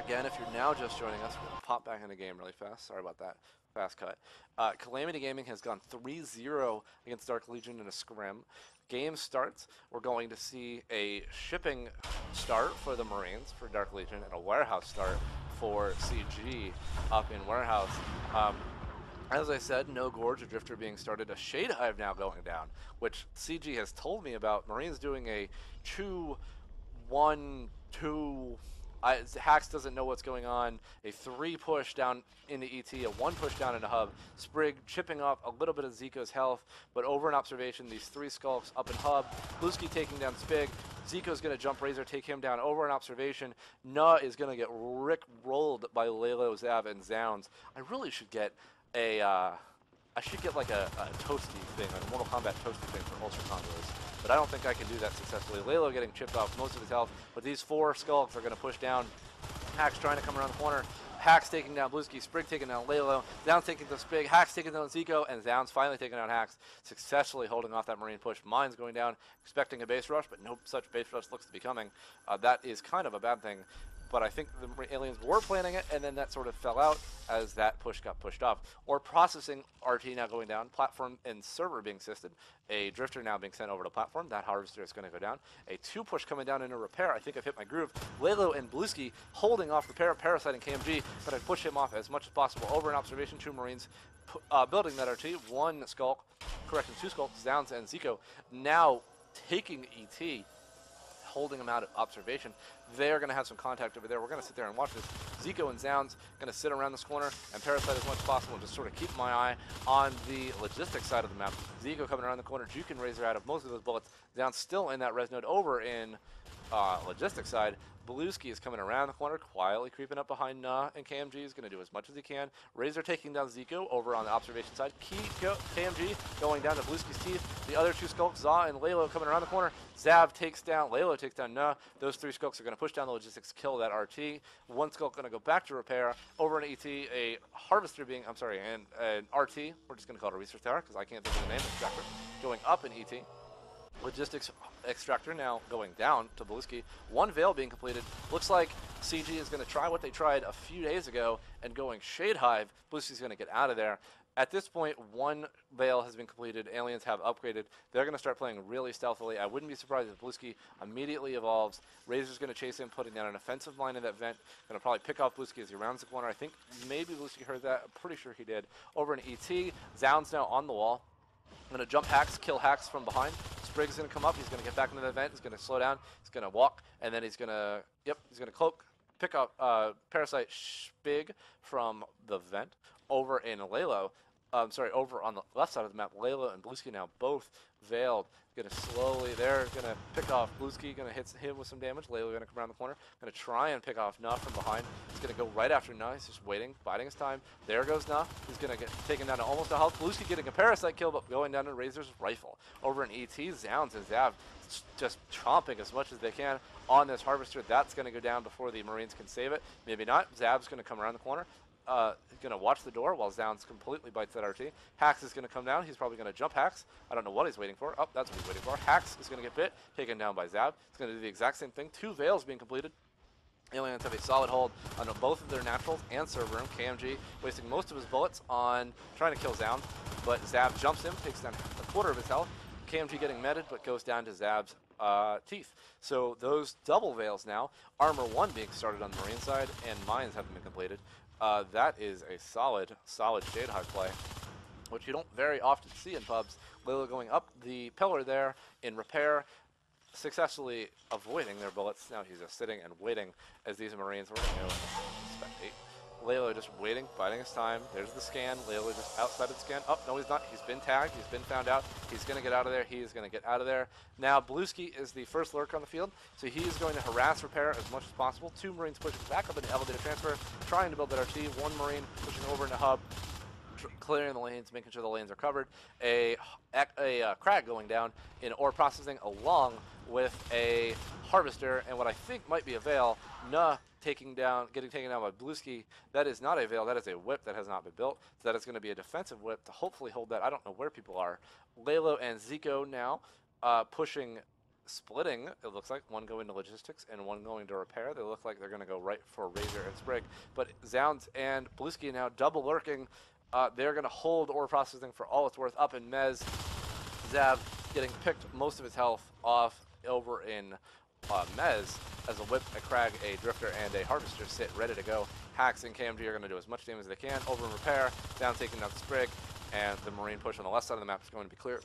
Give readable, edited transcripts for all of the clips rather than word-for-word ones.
Again, if you're now just joining us, we're going to pop back in the game really fast. Sorry about that. Fast cut. Calamity Gaming has gone 3-0 against Dark Legion in a scrim. Game starts. We're going to see a shipping start for the Marines for Dark Legion and a warehouse start for CG up in warehouse. As I said, no Gorge or Drifter being started. A Shade Hive now going down, which CG has told me about. Marines doing a 2-1-2. Hax doesn't know what's going on. A 3 push down into ET, a 1 push down into Hub. Sprig chipping off a little bit of Zico's health, but over an observation, these 3 skulks up in Hub. Bluesky taking down Spig. Zico's going to jump Razor, take him down over an observation. Nuh is going to get Rick rolled by Lalo, Zav, and Zounds. I really should get a like a toasty thing, like a Mortal Kombat toasty thing for Ultra Combos. But I don't think I can do that successfully. Lalo getting chipped off most of his health, but these 4 skulks are going to push down. Hax trying to come around the corner. Hax taking down Bluesky, Sprig taking down Lalo, Zounds taking the Sprig, Hax taking down Zico, and Zounds finally taking down Hax, successfully holding off that Marine push. Mine's going down, expecting a base rush, but no such base rush looks to be coming. That is kind of a bad thing. But I think the aliens were planning it, and then that sort of fell out as that push got pushed off. Or processing, RT now going down, platform and server being assisted, a drifter now being sent over to platform. That harvester is going to go down. A 2 push coming down into repair. I think I've hit my groove. Lalo and Bluesky holding off repair, parasiting KMG, going to push him off as much as possible. Over an observation, 2 Marines building that RT, 1 skulk, correction, 2 skulks, Zounds and Zico now taking ET, holding him out of observation. They're going to have some contact over there. We're going to sit there and watch this. Zico and Zounds going to sit around this corner and parasite as much as possible and just sort of keep my eye on the logistics side of the map. Zico coming around the corner, juking Razor out of most of those bullets. Zounds still in that res node over in logistics side. Bluesky is coming around the corner, quietly creeping up behind and KMG is going to do as much as he can. Razor taking down Zico over on the observation side. KMG going down to Bluesky's teeth. The other 2 skulks, Za and Lalo, coming around the corner. Zav takes down, Lalo takes down Nuh. Those 3 skulks are going to push down the logistics, kill that RT. 1 skulk going to go back to repair. Over an ET, a harvester being, I'm sorry, and an RT, we're just going to call it a research tower because I can't think of the name, extractor, going up in ET. Logistics extractor now going down to Bluesky. 1 Veil being completed. Looks like CG is going to try what they tried a few days ago and going Shade Hive. Bluesky's going to get out of there. At this point, 1 Veil has been completed. Aliens have upgraded. They're going to start playing really stealthily. I wouldn't be surprised if Bluesky immediately evolves. Razor's going to chase him, putting down an offensive line in that vent. Going to probably pick off Bluesky as he rounds the corner. I think maybe Bluesky heard that. I'm pretty sure he did. Over in ET, Zounds now on the wall. Going to jump Hax, kill Hax from behind. Sprig's going to come up. He's going to get back into the vent. He's going to slow down. He's going to walk, and then he's going to, he's going to cloak, pick up Parasite Spig from the vent over in Lalo. Over on the left side of the map. Lalo and Bluesky now both veiled. Going to slowly, they're going to pick off Bluesky, going to hit him with some damage. Lalo going to come around the corner. Going to try and pick off Nuh from behind. He's going to go right after Nuh. He's just waiting, biding his time. There goes Nuh. He's going to get taken down to almost a health. Bluesky getting a parasite kill, but going down to Razor's rifle. Over in ET, Zounds and Zav just chomping as much as they can on this harvester. That's going to go down before the Marines can save it. Maybe not. Zav's going to come around the corner. Going to watch the door while Zounds completely bites that RT. Hax is going to come down. He's probably going to jump Hax. I don't know what he's waiting for. Oh, that's what he's waiting for. Hax is going to get bit, taken down by Zav. He's going to do the exact same thing. 2 Veils being completed. Aliens have a solid hold on both of their naturals and server room. KMG wasting most of his bullets on trying to kill Zounds, but Zav jumps him, takes down a quarter of his health. KMG getting meted, but goes down to Zav's teeth. So those double Veils now. Armor 1 being started on the Marine side, and mines haven't been completed. That is a solid Shade Hive play, which you don't very often see in pubs. Lilo going up the pillar there in repair, successfully avoiding their bullets. Now he's just sitting and waiting as these Marines, we're going to go spectate. Lalo just waiting, biding his time. There's the scan. Lalo just outside of the scan. Oh, no, he's not. He's been tagged. He's been found out. He's going to get out of there. He is going to get out of there. Now, Bluesky is the first lurk on the field, so he is going to harass repair as much as possible. 2 Marines pushing back up into elevator transfer, trying to build that RT. 1 Marine pushing over into hub, clearing the lanes, making sure the lanes are covered. A Crag going down in ore processing along with a harvester, and what I think might be a Veil. Nuh getting taken down by Bluesky. That is not a Veil, that is a whip that has not been built. So that is going to be a defensive whip to hopefully hold that. I don't know where people are. Lalo and Zico now pushing splitting. It looks like one going to logistics and one going to repair. They look like they're going to go right for Razor and Sprig. But Zounds and Bluesky now double lurking. They're going to hold ore processing for all it's worth up in Mez. Zav getting picked most of his health off over in Mez as a whip, a crag, a drifter, and a harvester sit ready to go. Hax and KMG are going to do as much damage as they can. Over in repair, down taking down Sprig, and the Marine push on the left side of the map is going to be clear.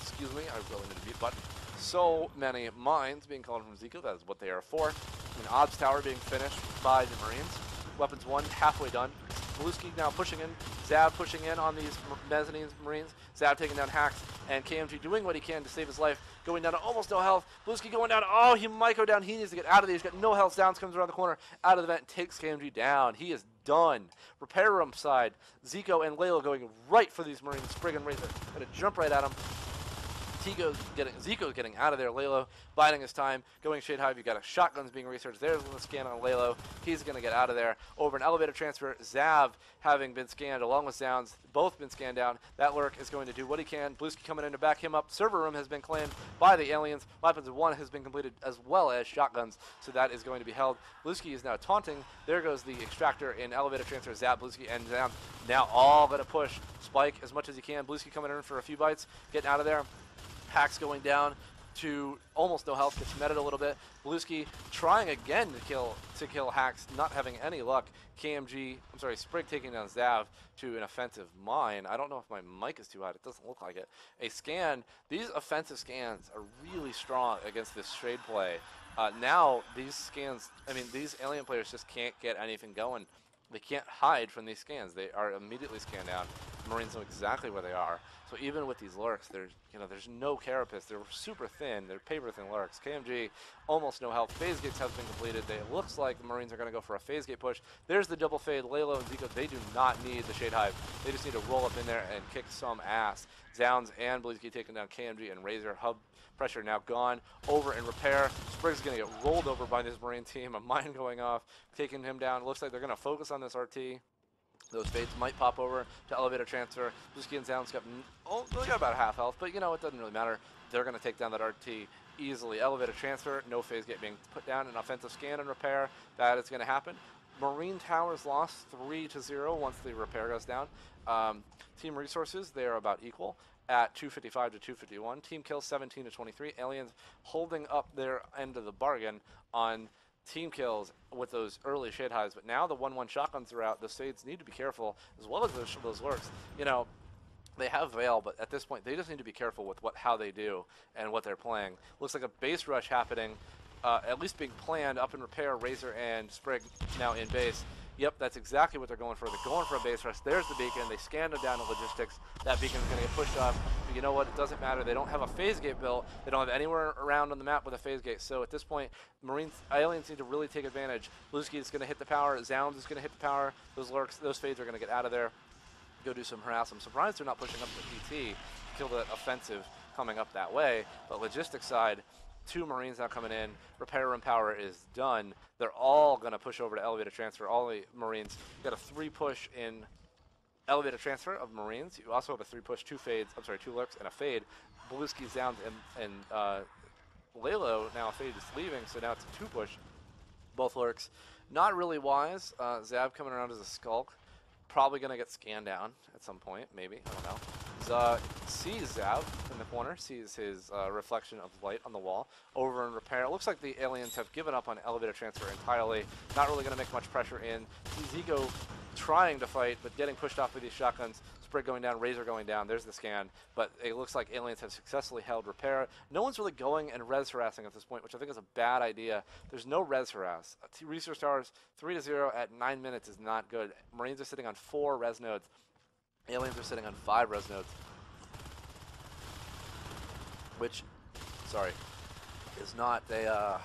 Excuse me, I really need a mute button. So many mines being called from Zico, that is what they are for. An Obs Tower being finished by the Marines. Weapons 1, halfway done. Bluesky now pushing in, Zav pushing in on these mezzanine Marines. Zav taking down Hax, and KMG doing what he can to save his life, going down to almost no health. Bluesky going down, oh, he might go down, he needs to get out of there, he's got no health. Zounds comes around the corner, out of the vent, takes KMG down. He is done. Repair room side, Zico and Layla going right for these Marines. Sprig and Razor gonna jump right at him. Zico's getting out of there. Lalo biding his time, going Shade Hive. You got a shotguns being researched. There's the scan on Lalo. He's going to get out of there. Over an elevator transfer, Zav having been scanned along with Zounds, both been scanned down. That lurk is going to do what he can. Bluesky coming in to back him up. Server room has been claimed by the aliens. Weapons 1 has been completed as well as shotguns, so that is going to be held. Bluesky is now taunting. There goes the extractor in elevator transfer. Zav, Bluesky, and Zounds now all going to push Spike as much as he can. Bluesky coming in for a few bites, getting out of there. Hax going down to almost no health, gets meted a little bit. Bluesky trying again to kill Hax, not having any luck. Sprig taking down Zav to an offensive mine. I don't know if my mic is too hot. It doesn't look like it. A scan. These offensive scans are really strong against this shade play. Now these scans, these alien players just can't get anything going. They can't hide from these scans. They are immediately scanned down. Marines know exactly where they are. So even with these lurks, there's no carapace. They're super thin. They're paper thin lurks. KMG almost no health. Phase gates have been completed. It looks like the Marines are going to go for a phase gate push. There's the double fade. Lalo and Zico, they do not need the Shade Hive. They just need to roll up in there and kick some ass. Zounds and Bluesky taking down KMG and Razor. Hub pressure now gone. Over in repair. Sprig's going to get rolled over by this Marine team. A mine going off, taking him down. It looks like they're going to focus on this RT. Those fades might pop over to elevator transfer. Bluesky and Zounds they got about half health, but it doesn't really matter. They're going to take down that RT easily. Elevator transfer, no phase gate being put down. An offensive scan and repair, that is going to happen. Marine towers lost 3-0 once the repair goes down. Team resources, they are about equal at 255 to 251. Team kills 17 to 23. Aliens holding up their end of the bargain on team kills with those early Shade Hives, but now the 1-1 shotguns are out. The Shades need to be careful, as well as those lurks. They have Veil, but at this point, they just need to be careful with how they do and what they're playing. Looks like a base rush happening, at least being planned up in repair. Razor and Sprig now in base. Yep, that's exactly what they're going for. They're going for a base rush. There's the beacon. They scanned them down to logistics. That beacon is going to get pushed off. But you know what? It doesn't matter. They don't have a phase gate built. They don't have anywhere around on the map with a phase gate. So at this point, aliens need to really take advantage. Bluesky is going to hit the power. Zounds is going to hit the power. Those lurks, those fades are going to get out of there. Go do some harass. I'm surprised they're not pushing up the PT to kill that offensive coming up that way. But logistics side, 2 Marines now coming in. Repair room power is done. They're all going to push over to elevator transfer. All the Marines. You got a 3-push in elevator transfer of Marines. You also have a 3-push, 2 fades. 2 lurks and a fade. Bluesky, Zounds, and Lalo now a fade is leaving, so now it's a 2-push. Both lurks. Not really wise. Zav coming around as a skulk. Probably going to get scanned down at some point, maybe. I don't know. Sees Zav in the corner, sees his reflection of light on the wall. Over in repair. It looks like the aliens have given up on elevator transfer entirely. Not really going to make much pressure in. Zico trying to fight, but getting pushed off with these shotguns. Sprig going down, Razor going down. There's the scan. But it looks like aliens have successfully held repair. No one's really going and res harassing at this point, which I think is a bad idea. There's no res harass. Resource towers 3-0 at 9 minutes is not good. Marines are sitting on 4 res nodes. Aliens are sitting on 5 res nodes. Which, is not I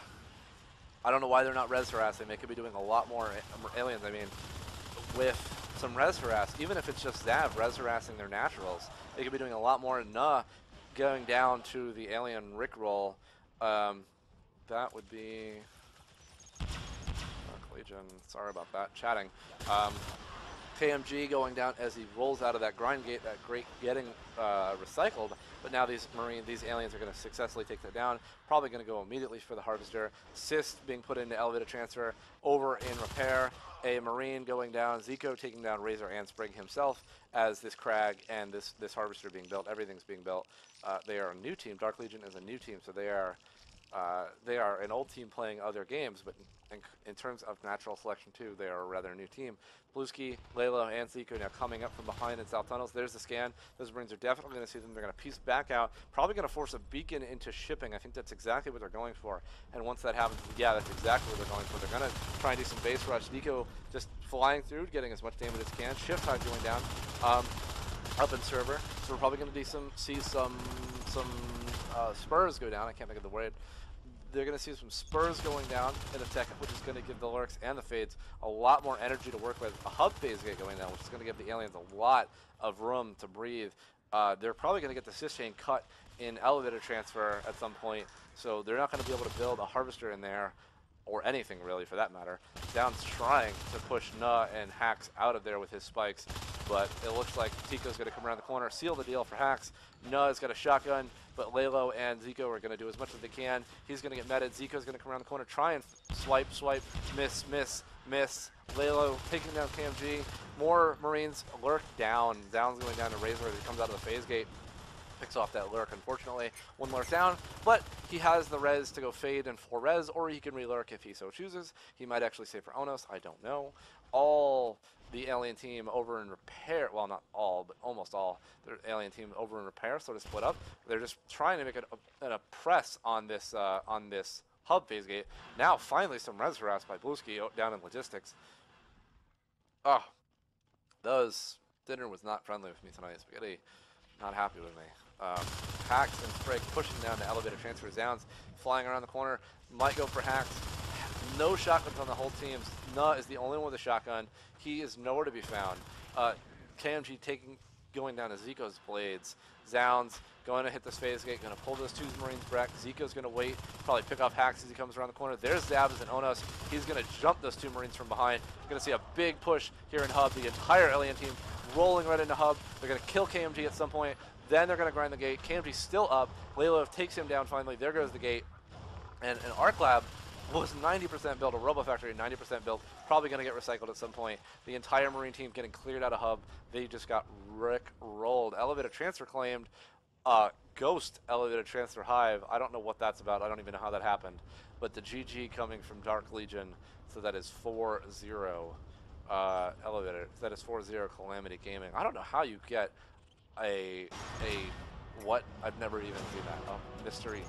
don't know why they're not res harassing. They could be doing a lot more aliens. With some res harass, even if it's just Zav res harassing their naturals, they could be doing a lot more going down to the alien Rickroll. That would be Dark Legion. Sorry about that. Chatting. KMG going down as he rolls out of that grind gate, that great getting recycled. But now these aliens are going to successfully take that down. Probably going to go immediately for the Harvester. Cyst being put into elevated transfer, over in repair. A Marine going down. Zico taking down Razor and Sprig himself as this Crag and this Harvester being built. Everything's being built. They are a new team. Dark Legion is a new team, so they are an old team playing other games, but in terms of natural selection too, they are a rather new team. Blueski, Laylo, and Zico now coming up from behind in South Tunnels. There's the scan. Those Marines are definitely going to see them. They're going to piece back out. Probably going to force a beacon into shipping. I think that's exactly what they're going for. And once that happens, yeah, that's exactly what they're going for. They're going to try and do some base rush. Zico just flying through, getting as much damage as he can. Shift time going down. Up in server, so we're probably going to see some spurs go down. I can't think of the word. They're going to see some spurs going down in the tech, which is going to give the lurks and the fades a lot more energy to work with. A hub phase gate going down, which is going to give the aliens a lot of room to breathe. They're probably going to get the sys chain cut in elevator transfer at some point, so they're not going to be able to build a harvester in there, or anything really for that matter. Down's trying to push Nuh and Hacks out of there with his spikes, but it looks like Tico's going to come around the corner, seal the deal for Hacks. Nuh's got a shotgun, but Laylo and Zico are going to do as much as they can. He's going to get meted. Zico's going to come around the corner, try and swipe, miss. Laylo taking down KMG. More Marines lurk down. Down's going down to Razor as he comes out of the phase gate. Picks off that lurk, unfortunately. One lurk down, but he has the res to go fade and 4 res, or he can re-lurk if he so chooses. He might actually save for Onos, I don't know. All the alien team over in repair, well, not all, but almost all, the alien team over in repair sort of split up. They're just trying to make a press on this hub phase gate. Now, finally, some res harass by Blueski down in logistics. Oh, dinner was not friendly with me tonight. Spaghetti, not happy with me. Hacks and Sprig pushing down the elevator transfer. Downs flying around the corner. Might go for Hacks. No shotguns on the whole team. Nuh is the only one with a shotgun. He is nowhere to be found. KMG going down to Zico's blades. Zounds going to hit this phase gate, going to pull those 2 Marines back. Zico's going to wait, probably pick off Hacks as he comes around the corner. There's Zabas and Onos. He's going to jump those 2 Marines from behind. You're going to see a big push here in Hub. The entire alien team rolling right into Hub. They're going to kill KMG at some point. Then they're going to grind the gate. KMG's still up. Laylo takes him down finally. There goes the gate. And an Arc Lab was 90% built, a Robo Factory 90% built, probably going to get recycled at some point. The entire Marine team getting cleared out of Hub. They just got rick-rolled. Elevator transfer claimed. Ghost elevator transfer hive. I don't know what that's about. I don't even know how that happened. But the GG coming from Dark Legion, so that is 4-0 elevator. That is 4-0 Calamity Gaming. I don't know how you get what? I've never even seen that. Mystery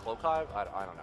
cloak hive? I don't know.